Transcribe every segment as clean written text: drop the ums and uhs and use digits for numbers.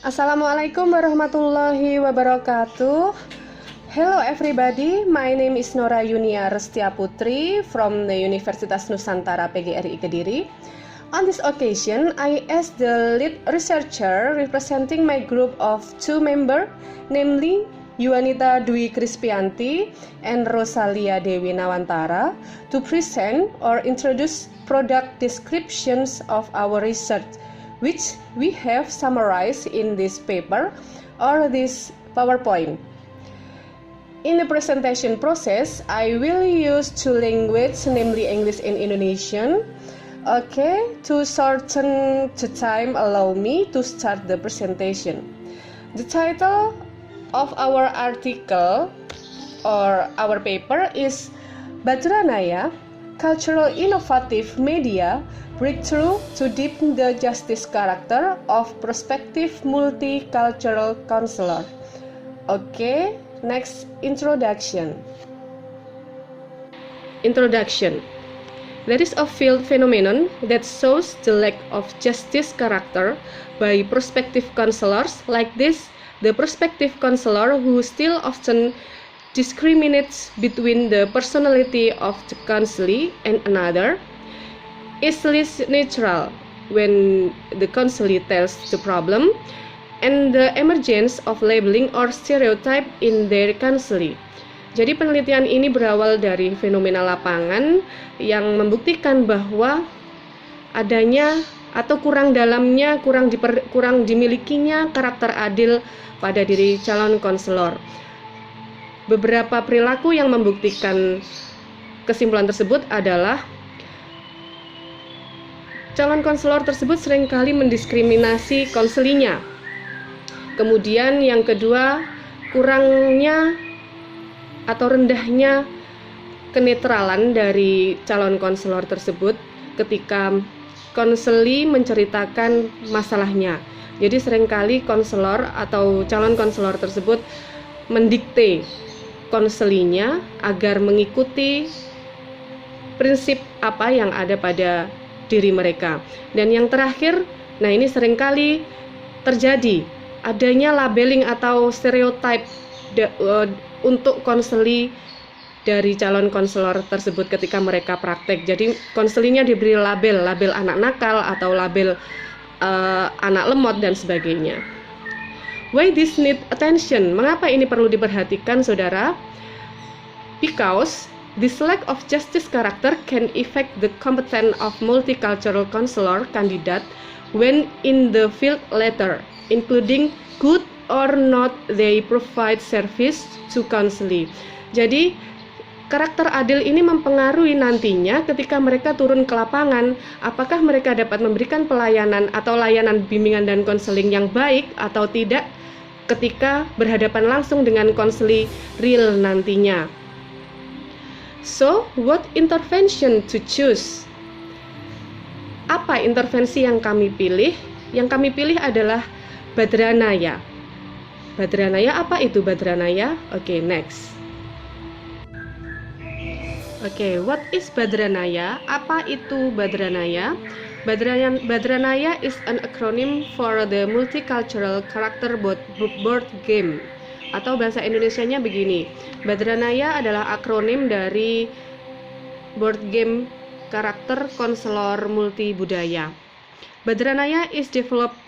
Assalamualaikum warahmatullahi wabarakatuh. Hello everybody, my name is Nora Yunia Restia Putri from the Universitas Nusantara PGRI Kediri. On this occasion, I as the lead researcher representing my group of two members, namely Yuanita Dwi Krispianti and Rosalia Dewi Nawantara, to present or introduce product descriptions of our research, which we have summarized in this paper or this PowerPoint. In the presentation process, I will use two languages, namely English and Indonesian. Okay, to shorten the time, allow me to start the presentation. The title of our article or our paper is Bajranaya, Cultural Innovative Media Breakthrough to Deepen the Justice Character of Prospective Multicultural Counselor. Okay, next, introduction. There is a field phenomenon that shows the lack of justice character by prospective counselors like this. The prospective counselor who still often discriminates between the personality of the counselee and another, is less neutral when the counselee tells the problem, and the emergence of labeling or stereotype in their counseling. Jadi penelitian ini berawal dari fenomena lapangan yang membuktikan bahwa adanya atau kurang dalamnya, kurang dimilikinya karakter adil pada diri calon konselor. Beberapa perilaku yang membuktikan kesimpulan tersebut adalah calon konselor tersebut seringkali mendiskriminasi konselinya. Kemudian yang kedua, kurangnya atau rendahnya kenetralan dari calon konselor tersebut ketika konseli menceritakan masalahnya. Jadi seringkali konselor atau calon konselor tersebut mendikte konselinya agar mengikuti prinsip apa yang ada pada diri mereka. Dan yang terakhir, nah ini seringkali terjadi adanya labeling atau stereotype untuk konseli dari calon konselor tersebut ketika mereka praktek. Jadi konselinya diberi label anak nakal atau label anak lemot dan sebagainya. Why this need attention? Mengapa ini perlu diperhatikan, saudara? Because this lack of justice character can affect the competence of multicultural counselor candidate when in the field later, including good or not they provide service to counseling. Jadi karakter adil ini mempengaruhi nantinya ketika mereka turun ke lapangan, apakah mereka dapat memberikan pelayanan atau layanan bimbingan dan konseling yang baik atau tidak ketika berhadapan langsung dengan konseli real nantinya. So, what intervention to choose? Apa intervensi yang kami pilih? Yang kami pilih adalah Bajranaya. Bajranaya, apa itu Bajranaya? Okay, next. Okay, what is Bajranaya? Apa itu Bajranaya? Bajranaya is an acronym for the multicultural character board game. Atau bahasa Indonesianya begini. Bajranaya adalah akronim dari board game karakter konselor multibudaya. Bajranaya is developed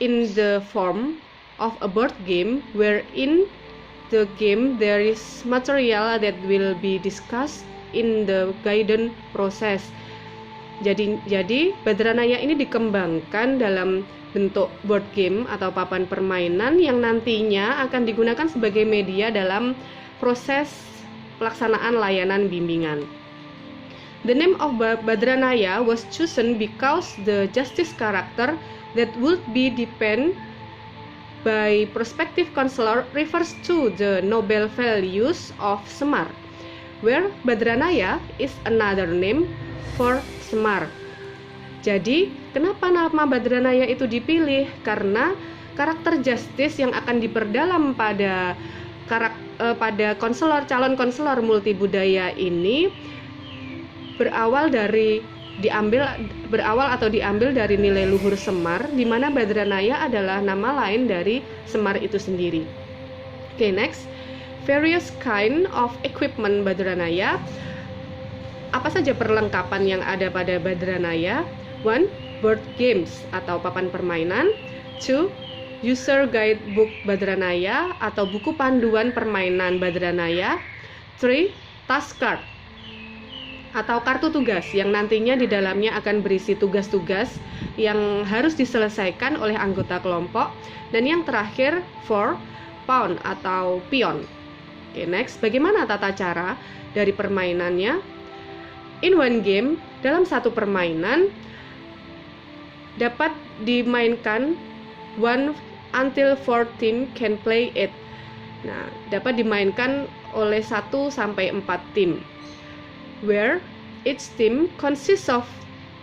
in the form of a board game wherein the game there is material that will be discussed in the guidance process. Jadi Bajranaya ini dikembangkan dalam bentuk board game atau papan permainan yang nantinya akan digunakan sebagai media dalam proses pelaksanaan layanan bimbingan. The name of Bajranaya was chosen because the justice character that would be depend by prospective counselor refers to the noble values of Semar, where Bajranaya is another name for Semar. Jadi, kenapa nama Bajranaya itu dipilih? Karena karakter justice yang akan diperdalam pada calon konselor multibudaya ini berawal dari diambil dari nilai luhur Semar, di mana Badranaya adalah nama lain dari Semar itu sendiri. Okay, next, various kind of equipment Badranaya. Apa saja perlengkapan yang ada pada Badranaya? 1. Board games atau papan permainan. 2. User guidebook Badranaya atau buku panduan permainan Badranaya. 3. Task card atau kartu tugas yang nantinya di dalamnya akan berisi tugas-tugas yang harus diselesaikan oleh anggota kelompok. Dan yang terakhir 4. Pawn atau pion. Okay, next, bagaimana tata cara dari permainannya? In one game, dalam satu permainan dapat dimainkan 1 until 4 team can play it. Nah, dapat dimainkan oleh 1 sampai 4 tim. Where each team consists of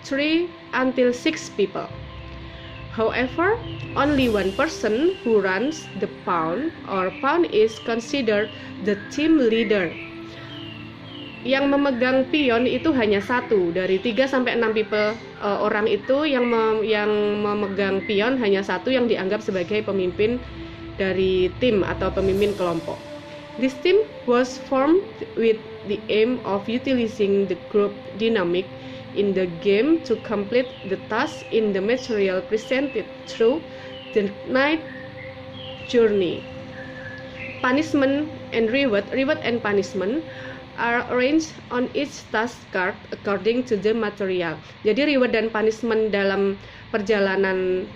3 until 6 people. However, only one person who runs the pawn or pawn is considered the team leader. Yang memegang pion itu hanya 1 dari 3 sampai 6 people. Orang itu yang memegang pion hanya 1 yang dianggap sebagai pemimpin dari tim atau pemimpin kelompok. This team was formed with the aim of utilizing the group dynamic in the game to complete the task in the material presented through the night journey. Punishment and reward and punishment are arranged on each task card according to the material. Jadi reward dan punishment dalam perjalanan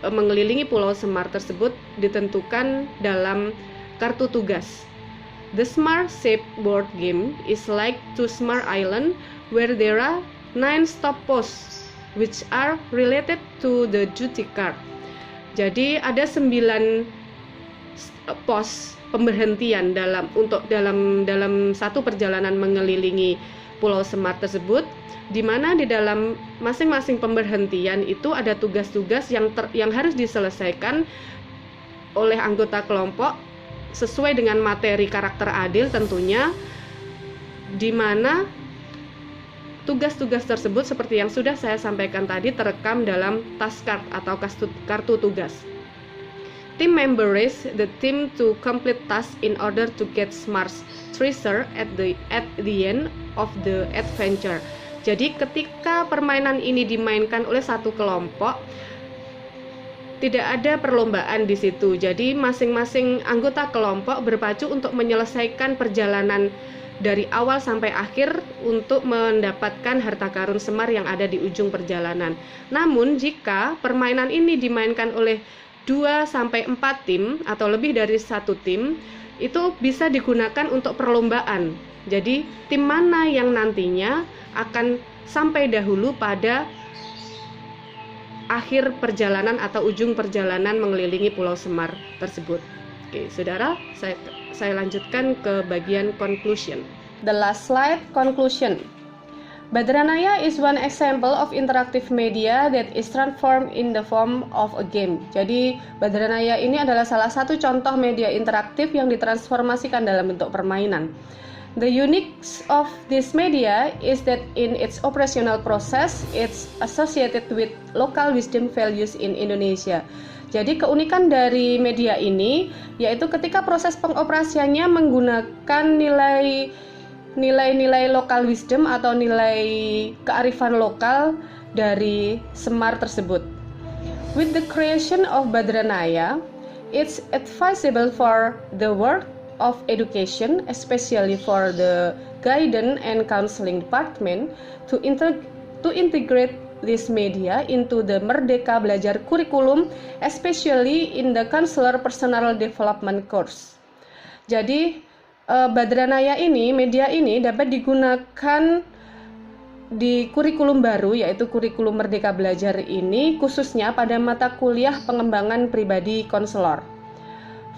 mengelilingi Pulau Semar tersebut ditentukan dalam kartu tugas. The Semar shaped board game is like to Semar Island, where there are 9 stop posts which are related to the duty card. Jadi ada 9 pos pemberhentian dalam satu perjalanan mengelilingi Pulau Semar tersebut, di mana di dalam masing-masing pemberhentian itu ada tugas-tugas yang harus diselesaikan oleh anggota kelompok sesuai dengan materi karakter adil tentunya, di mana tugas-tugas tersebut seperti yang sudah saya sampaikan tadi terekam dalam task card atau kartu tugas. Team member race the team to complete task in order to get Smart's treasure at the end of the adventure. Jadi ketika permainan ini dimainkan oleh satu kelompok, tidak ada perlombaan di situ. Jadi masing-masing anggota kelompok berpacu untuk menyelesaikan perjalanan dari awal sampai akhir untuk mendapatkan harta karun Semar yang ada di ujung perjalanan. Namun jika permainan ini dimainkan oleh 2 sampai 4 tim atau lebih dari 1 tim, itu bisa digunakan untuk perlombaan. Jadi tim mana yang nantinya akan sampai dahulu pada akhir perjalanan atau ujung perjalanan mengelilingi Pulau Semar tersebut. Oke, saudara, saya lanjutkan ke bagian conclusion. The last slide, conclusion. Badranaya is one example of interactive media that is transformed in the form of a game. Jadi, Badranaya ini adalah salah satu contoh media interaktif yang ditransformasikan dalam bentuk permainan. The uniqueness of this media is that in its operational process, it's associated with local wisdom values in Indonesia. Jadi keunikan dari media ini yaitu ketika proses pengoperasiannya menggunakan nilai-nilai local wisdom atau nilai kearifan lokal dari Semar tersebut. With the creation of Badranaya, it's advisable for the work of education, especially for the guidance and counseling department, to integrate this media into the Merdeka Belajar curriculum, especially in the counselor personal development course. Jadi Badranaya ini, media ini dapat digunakan di kurikulum baru, yaitu kurikulum Merdeka Belajar ini, khususnya pada mata kuliah pengembangan pribadi konselor.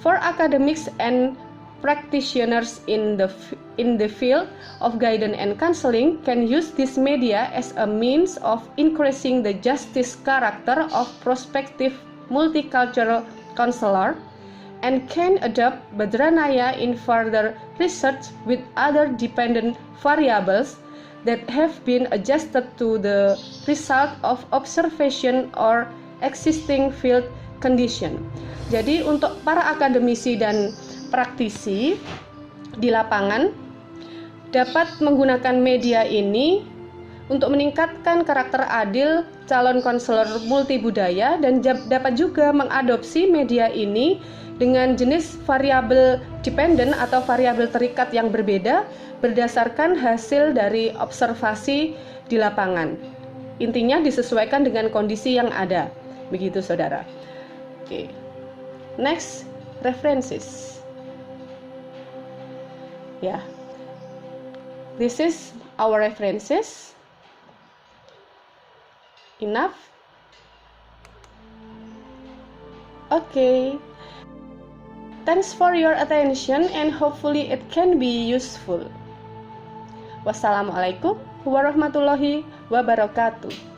For academics and practitioners in the field of guidance and counseling can use this media as a means of increasing the justice character of prospective multicultural counselor and can adopt Badranaya in further research with other dependent variables that have been adjusted to the result of observation or existing field condition. Jadi untuk para akademisi dan praktisi di lapangan dapat menggunakan media ini untuk meningkatkan karakter adil calon konselor multibudaya dan dapat juga mengadopsi media ini dengan jenis variabel dependent atau variabel terikat yang berbeda berdasarkan hasil dari observasi di lapangan. Intinya disesuaikan dengan kondisi yang ada. Begitu saudara. Oke. Next, references. Ya. This is our references. Enough? Okay. Thanks for your attention and hopefully it can be useful. Wassalamualaikum warahmatullahi wabarakatuh.